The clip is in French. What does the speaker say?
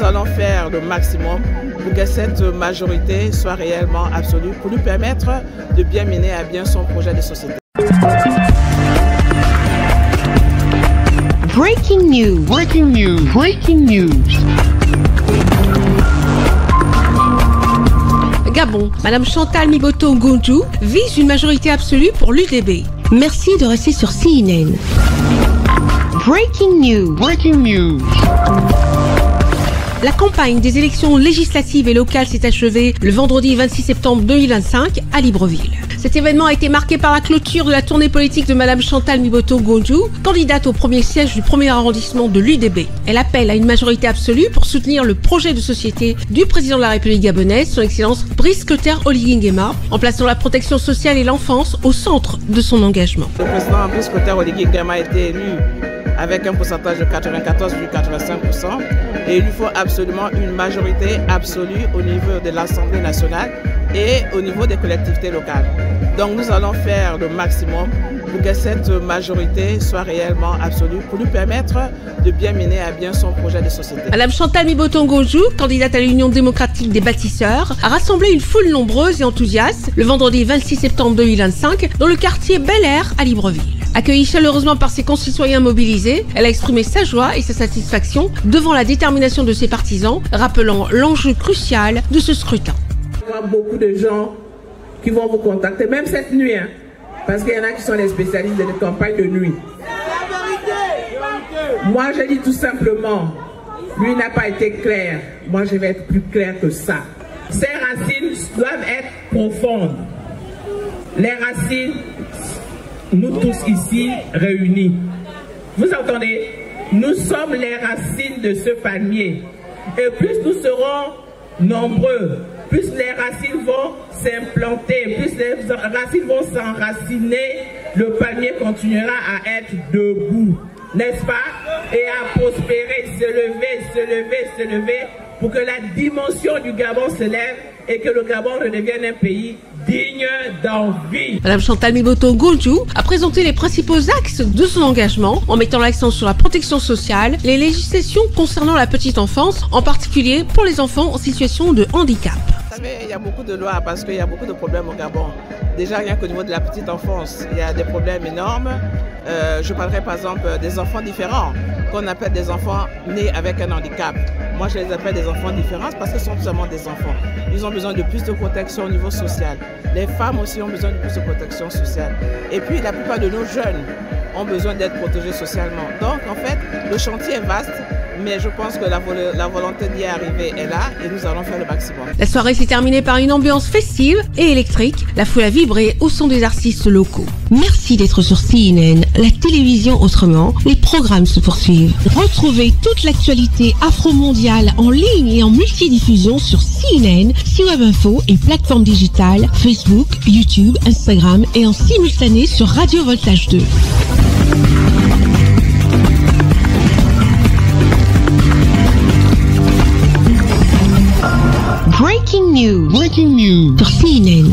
nous allons faire le maximum pour que cette majorité soit réellement absolue, pour lui permettre de bien mener à bien son projet de société. Breaking news. Breaking news. Breaking news. Gabon, Madame Chantal Miboto Ngonjou vise une majorité absolue pour l'UDB. Merci de rester sur CNN. Breaking news. Breaking news. La campagne des élections législatives et locales s'est achevée le vendredi 26 septembre 2025 à Libreville. Cet événement a été marqué par la clôture de la tournée politique de Madame Chantal Miboto Ngonjou, candidate au premier siège du premier arrondissement de l'UDB. Elle appelle à une majorité absolue pour soutenir le projet de société du président de la République gabonaise, son Excellence Brice Clotaire Oligui Nguema, en plaçant la protection sociale et l'enfance au centre de son engagement. Le président Brice Clotaire Oligui Nguema a été élu avec un pourcentage de 94,85%, et il lui faut absolument une majorité absolue au niveau de l'Assemblée nationale et au niveau des collectivités locales. Donc nous allons faire le maximum pour que cette majorité soit réellement absolue, pour lui permettre de bien mener à bien son projet de société. Madame Chantal Miboto Ngonjou, candidate à l'Union démocratique des bâtisseurs, a rassemblé une foule nombreuse et enthousiaste le vendredi 26 septembre 2025 dans le quartier Bel Air à Libreville. Accueillie chaleureusement par ses concitoyens mobilisés, elle a exprimé sa joie et sa satisfaction devant la détermination de ses partisans, rappelant l'enjeu crucial de ce scrutin. Il y aura beaucoup de gens qui vont vous contacter, même cette nuit, hein, parce qu'il y en a qui sont les spécialistes de la campagne de nuit. Moi, je dis tout simplement, lui n'a pas été clair. Moi, je vais être plus clair que ça. Ces racines doivent être profondes. Les racines, nous tous ici réunis. Vous entendez? Nous sommes les racines de ce palmier. Et plus nous serons nombreux, plus les racines vont s'implanter, plus les racines vont s'enraciner, le palmier continuera à être debout, n'est-ce pas? Et à prospérer, se lever, pour que la dimension du Gabon se lève et que le Gabon redevienne un pays digne d'envie. Madame Chantal Miboto Ngonjou a présenté les principaux axes de son engagement en mettant l'accent sur la protection sociale, les législations concernant la petite enfance, en particulier pour les enfants en situation de handicap. Vous savez, il y a beaucoup de lois parce qu'il y a beaucoup de problèmes au Gabon. Déjà, rien qu'au niveau de la petite enfance, il y a des problèmes énormes. Je parlerai par exemple des enfants différents, qu'on appelle des enfants nés avec un handicap. Moi, je les appelle des enfants différents parce que ce sont tout simplement des enfants. Ils ont besoin de plus de protection au niveau social. Les femmes aussi ont besoin de plus de protection sociale. Et puis, la plupart de nos jeunes ont besoin d'être protégés socialement. Donc, en fait, le chantier est vaste, mais je pense que la volonté d'y arriver est là et nous allons faire le maximum. La soirée s'est terminée par une ambiance festive et électrique. La foule a vibré au son des artistes locaux. Merci d'être sur CNN, la télévision autrement. Les programmes se poursuivent. Retrouvez toute l'actualité afro-mondiale en ligne et en multidiffusion sur CNN, C-Web Info et plateformes digitales, Facebook, YouTube, Instagram et en simultané sur Radio Voltage 2. Breaking news. Breaking news sur CNN.